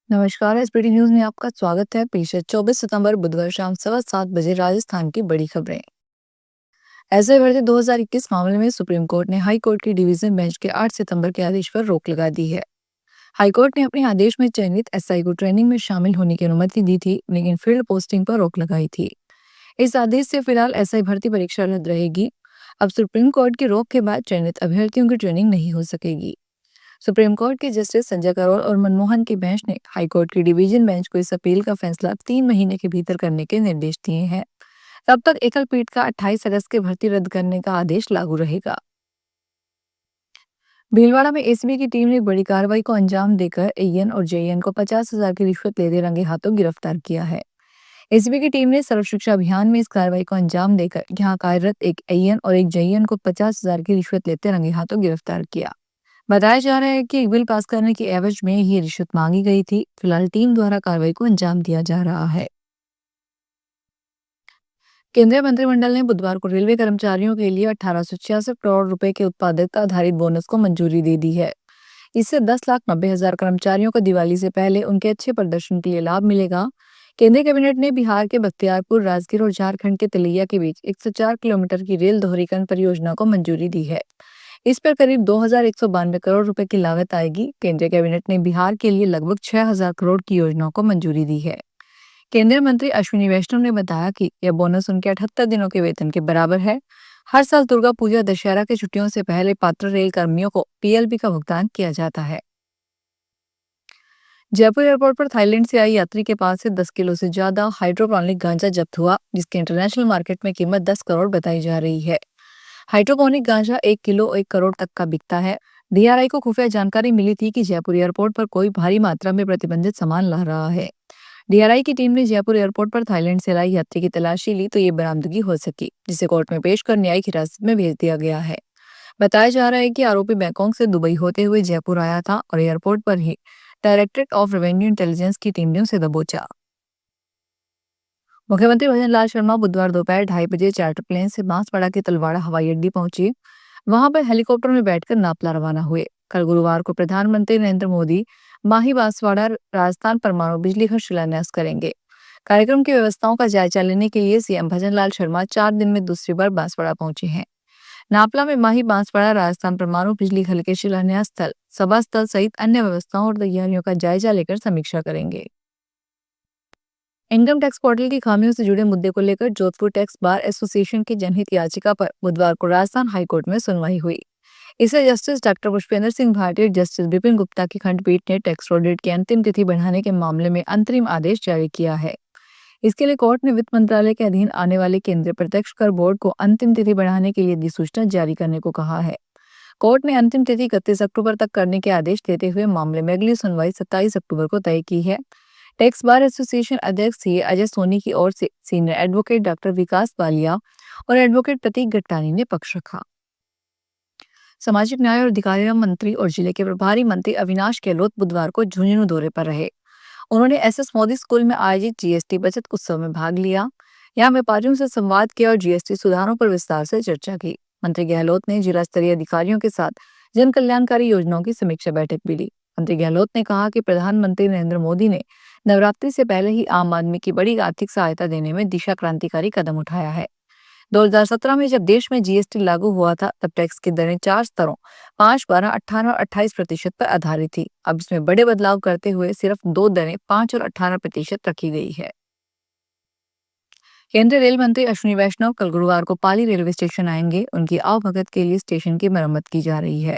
नमस्कार। SPT news में आपका स्वागत है। पेश है 24 सितंबर बुधवार शाम 7:15 बजे राजस्थान की बड़ी खबरें। ऐसे भर्ती 2021 मामले में सुप्रीम कोर्ट ने हाई कोर्ट की डिवीजन बेंच के 8 सितंबर के आदेश पर रोक लगा दी है। हाई कोर्ट ने अपने आदेश में चयनित एसआई को ट्रेनिंग में शामिल होने की अनुमति दी थी, लेकिन फील्ड पोस्टिंग पर रोक लगाई थी। इस आदेश से फिलहाल एसआई भर्ती परीक्षा रद्द रहेगी। अब सुप्रीम कोर्ट की रोक के बाद चयनित अभ्यर्थियों की ट्रेनिंग नहीं हो सकेगी। सुप्रीम कोर्ट के जस्टिस संजय करोल और मनमोहन की बेंच ने हाईकोर्ट की डिवीजन बेंच को इस अपील का फैसला 3 महीने के भीतर करने के निर्देश दिए हैं। तब तक एकल पीठ का 28 अगस्त की भर्ती रद्द करने का आदेश लागू रहेगा। भीलवाड़ा में एसीबी की टीम ने एक बड़ी कार्रवाई को अंजाम देकर एएन और जेएन को 50,000 की रिश्वत लेते रंगे हाथों गिरफ्तार किया है। एसीबी की टीम ने सर्व शिक्षा अभियान में इस कार्रवाई को अंजाम देकर यहाँ कार्यरत एक एएन और एक जेएन को 50,000 की रिश्वत लेते रंगे हाथों गिरफ्तार किया। बताया जा रहा है कि एक बिल पास करने की एवज में ये रिश्वत मांगी गई थी। फिलहाल टीम द्वारा कार्रवाई को अंजाम दिया जा रहा है। केंद्रीय मंत्रिमंडल ने बुधवार को रेलवे कर्मचारियों के लिए 1866 करोड़ रुपए के उत्पादकता आधारित बोनस को मंजूरी दे दी है। इससे 10,90,000 कर्मचारियों को दिवाली से पहले उनके अच्छे प्रदर्शन के लिए लाभ मिलेगा। केंद्रीय कैबिनेट ने बिहार के बख्तियारपुर, राजगीर और झारखंड के तिलैया के बीच 104 किलोमीटर की रेल दोहरीकरण परियोजना को मंजूरी दी है। इस पर करीब 2,192 करोड़ रुपए की लागत आएगी। केंद्रीय कैबिनेट ने बिहार के लिए लगभग 6,000 करोड़ की योजना को मंजूरी दी है। केंद्रीय मंत्री अश्विनी वैष्णव ने बताया कि यह बोनस उनके 78 दिनों के वेतन के बराबर है। हर साल दुर्गा पूजा, दशहरा की छुट्टियों से पहले पात्र रेल कर्मियों को पीएलबी का भुगतान किया जाता है। जयपुर एयरपोर्ट पर थाईलैंड से आई यात्री के पास से 10 किलो से ज्यादा हाइड्रोपोनिक गांजा जब्त हुआ, जिसकी इंटरनेशनल मार्केट में कीमत 10 करोड़ बताई जा रही है। हाइड्रोपोनिक गांजा 1 किलो 1 करोड़ तक का बिकता है। डीआरआई को खुफिया जानकारी मिली थी कि जयपुर एयरपोर्ट पर कोई भारी मात्रा में प्रतिबंधित सामान ला रहा है। डीआरआई की टीम ने जयपुर एयरपोर्ट पर थाईलैंड से लाई यात्री की तलाशी ली तो ये बरामदगी हो सकी, जिसे कोर्ट में पेश कर न्यायिक हिरासत में भेज दिया गया है। बताया जा रहा है कि आरोपी बैंकॉक से दुबई होते हुए जयपुर आया था और एयरपोर्ट पर ही डायरेक्टरेट ऑफ रेवेन्यू इंटेलिजेंस की टीम ने उसे दबोचा। मुख्यमंत्री भजन लाल शर्मा बुधवार दोपहर 2:30 बजे चार्टर प्लेन से बांसवाड़ा के तलवाड़ा हवाई अड्डे पहुंचे। वहां पर हेलीकॉप्टर में बैठकर नापला रवाना हुए। कल गुरुवार को प्रधानमंत्री नरेंद्र मोदी माही बांसवाड़ा राजस्थान परमाणु बिजली घर शिलान्यास करेंगे। कार्यक्रम की व्यवस्थाओं का जायजा लेने के लिए सीएम भजन लाल शर्मा 4 दिन में दूसरी बार बांसवाड़ा पहुंचे हैं। नापला में माही बांसवाड़ा राजस्थान परमाणु बिजली घर के शिलान्यास स्थल, सभा स्थल सहित अन्य व्यवस्थाओं और तैयारियों का जायजा लेकर समीक्षा करेंगे। इनकम टैक्स पोर्टल की खामियों से जुड़े मुद्दे को लेकर जोधपुर टैक्स बार एसोसिएशन की जनहित याचिका पर बुधवार को राजस्थान हाईकोर्ट में सुनवाई हुई। इसे जस्टिस डॉक्टर पुष्पेंद्र सिंह भाटी और जस्टिस विपिन गुप्ता की खंडपीठ ने टैक्स ऑडिट की अंतिम तिथि बढ़ाने के मामले में अंतरिम आदेश जारी किया है। इसके लिए कोर्ट ने वित्त मंत्रालय के अधीन आने वाले केंद्रीय प्रत्यक्ष कर बोर्ड को अंतिम तिथि बढ़ाने के लिए अधिसूचना जारी करने को कहा है। कोर्ट ने अंतिम तिथि 31 अक्टूबर तक करने के आदेश देते हुए मामले में अगली सुनवाई 27 अक्टूबर को तय की है। टैक्स बार एसोसिएशन अध्यक्ष सीए अजय सोनी की ओर से सीनियर एडवोकेट डॉक्टर विकास बालिया और एडवोकेट प्रतीक गट्टानी ने पक्ष रखा। सामाजिक न्याय और अधिकारिता मंत्री और जिले के प्रभारी मंत्री अविनाश गहलोत बुधवार को झुंझुनू दौरे पर रहे। उन्होंने एसएस मोदी स्कूल में आयोजित जीएसटी बचत उत्सव में भाग लिया। यहाँ व्यापारियों से संवाद किया और जीएसटी सुधारों पर विस्तार से चर्चा की। मंत्री गहलोत ने जिला स्तरीय अधिकारियों के साथ जन कल्याणकारी योजनाओं की समीक्षा बैठक भी ली। मंत्री गहलोत ने कहा कि प्रधानमंत्री नरेंद्र मोदी ने नवरात्रि से पहले ही आम आदमी की बड़ी आर्थिक सहायता देने में दिशा क्रांतिकारी कदम उठाया है। 2017 में जब देश में जीएसटी लागू हुआ था, तब टैक्स की दरें 4 स्तरों 5, 12, 18 और 28% पर आधारित थी। अब इसमें बड़े बदलाव करते हुए सिर्फ 2 दरें 5 और 18% रखी गई है। केंद्रीय रेल मंत्री अश्विनी वैष्णव कल गुरुवार को पाली रेलवे स्टेशन आएंगे। उनकी आवभगत के लिए स्टेशन की मरम्मत की जा रही है।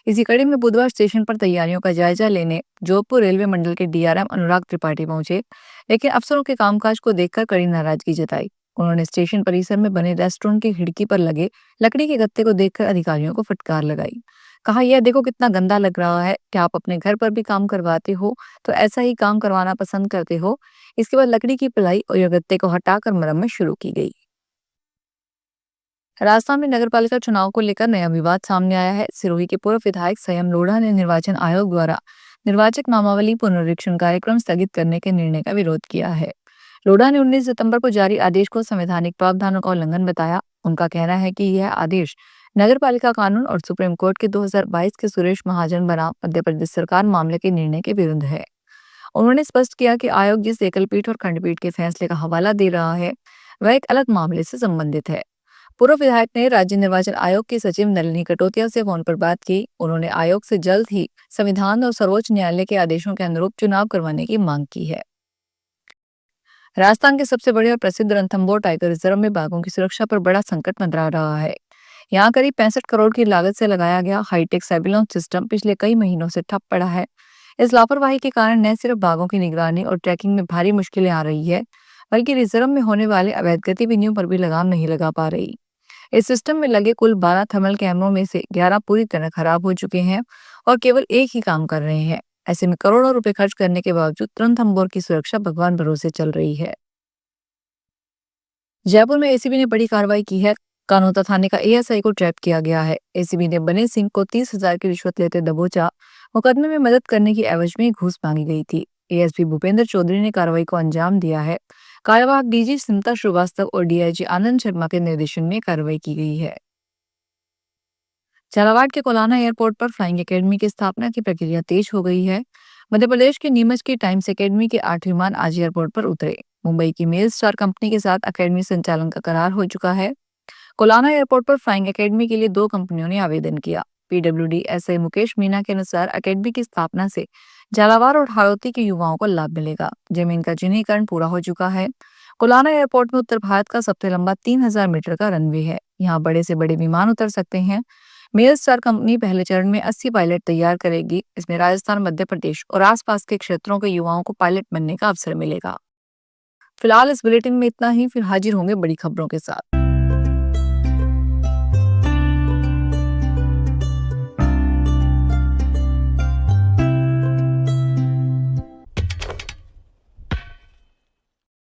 इसी कड़ी में बुधवार स्टेशन पर तैयारियों का जायजा लेने जोधपुर रेलवे मंडल के डीआरएम अनुराग त्रिपाठी पहुंचे, लेकिन अफसरों के कामकाज को देखकर कड़ी नाराजगी जताई। उन्होंने स्टेशन परिसर में बने रेस्टोरेंट की खिड़की पर लगे लकड़ी के गत्ते को देखकर अधिकारियों को फटकार लगाई। कहा, यह देखो कितना गंदा लग रहा है। क्या आप अपने घर पर भी काम करवाते हो तो ऐसा ही काम करवाना पसंद करते हो? इसके बाद लकड़ी की पिलाई और यह गत्ते को हटाकर मरम्मत शुरू की गई। राजस्थान में नगरपालिका चुनाव को लेकर नया विवाद सामने आया है। सिरोही के पूर्व विधायक संयम लोढ़ा ने निर्वाचन आयोग द्वारा निर्वाचक नामावली पुनरीक्षण कार्यक्रम स्थगित करने के निर्णय का विरोध किया है। लोढ़ा ने 19 सितंबर को जारी आदेश को संवैधानिक प्रावधानों का उल्लंघन बताया। उनका कहना है कि यह आदेश नगरपालिका कानून और सुप्रीम कोर्ट के 2022 के सुरेश महाजन बनाम मध्य प्रदेश सरकार मामले के निर्णय के विरुद्ध है। उन्होंने स्पष्ट किया कि आयोग जिस एकलपीठ और खंडपीठ के फैसले का हवाला दे रहा है वह एक अलग मामले से संबंधित है। पूर्व विधायक ने राज्य निर्वाचन आयोग की सचिव नलिनी कटोतिया से फोन पर बात की। उन्होंने आयोग से जल्द ही संविधान और सर्वोच्च न्यायालय के आदेशों के अनुरूप चुनाव करवाने की मांग की है। राजस्थान के सबसे बड़े और प्रसिद्ध रणथंभौर टाइगर रिजर्व में बाघों की सुरक्षा पर बड़ा संकट मंडरा रहा है। यहाँ करीब 65 करोड़ की लागत से लगाया गया हाईटेक सर्विलांस सिस्टम पिछले कई महीनों से ठप पड़ा है। इस लापरवाही के कारण न सिर्फ बाघों की निगरानी और ट्रैकिंग में भारी मुश्किलें आ रही है, बल्कि रिजर्व में होने वाले अवैध गतिविधियों पर भी लगाम नहीं लगा पा रही। इस सिस्टम में लगे कुल 12 थर्मल कैमरों में से 11 पूरी तरह खराब हो चुके हैं और केवल एक ही काम कर रहे हैं। ऐसे में करोड़ों रुपए खर्च करने के बावजूद रणथंभौर की सुरक्षा भगवान भरोसे चल रही है। जयपुर में एसीबी ने बड़ी कार्रवाई की है। कानोता थाने का एएसआई को ट्रैप किया गया है। एसीबी ने बने सिंह को 30,000 की रिश्वत लेते दबोचा। मुकदमे में मदद करने की एवज में घूस मांगी गई थी। एएसपी भूपेंद्र चौधरी ने कार्रवाई को अंजाम दिया है। कार्यवाहक डीजी स्मिता श्रीवास्तव और डीआईजी आनंद शर्मा के निर्देशन में कार्रवाई की गई है। झालावाड़ के कोलाना एयरपोर्ट पर फ्लाइंग एकेडमी की स्थापना की प्रक्रिया तेज हो गई है। मध्य प्रदेश के नीमच की टाइम्स एकेडमी के 8 विमान आज एयरपोर्ट पर उतरे। मुंबई की मेल स्टार कंपनी के साथ अकेडमी संचालन का करार हो चुका है। कोलाना एयरपोर्ट पर फ्लाइंग एकेडमी के लिए 2 कंपनियों ने आवेदन किया। पीडब्ल्यूडी एसआई मुकेश मीना के अनुसार अकेडमी की स्थापना से झालावाड़ और हाड़ौती के युवाओं को लाभ मिलेगा। जमीन का चिन्हीकरण पूरा हो चुका है। कोलाना एयरपोर्ट में उत्तर भारत का सबसे लंबा 3000 मीटर का रनवे है। यहाँ बड़े से बड़े विमान उतर सकते हैं। मेल स्टार कंपनी पहले चरण में 80 पायलट तैयार करेगी। इसमें राजस्थान, मध्य प्रदेश और आसपास के क्षेत्रों के युवाओं को पायलट बनने का अवसर मिलेगा। फिलहाल इस बुलेटिन में इतना ही, फिर हाजिर होंगे बड़ी खबरों के साथ।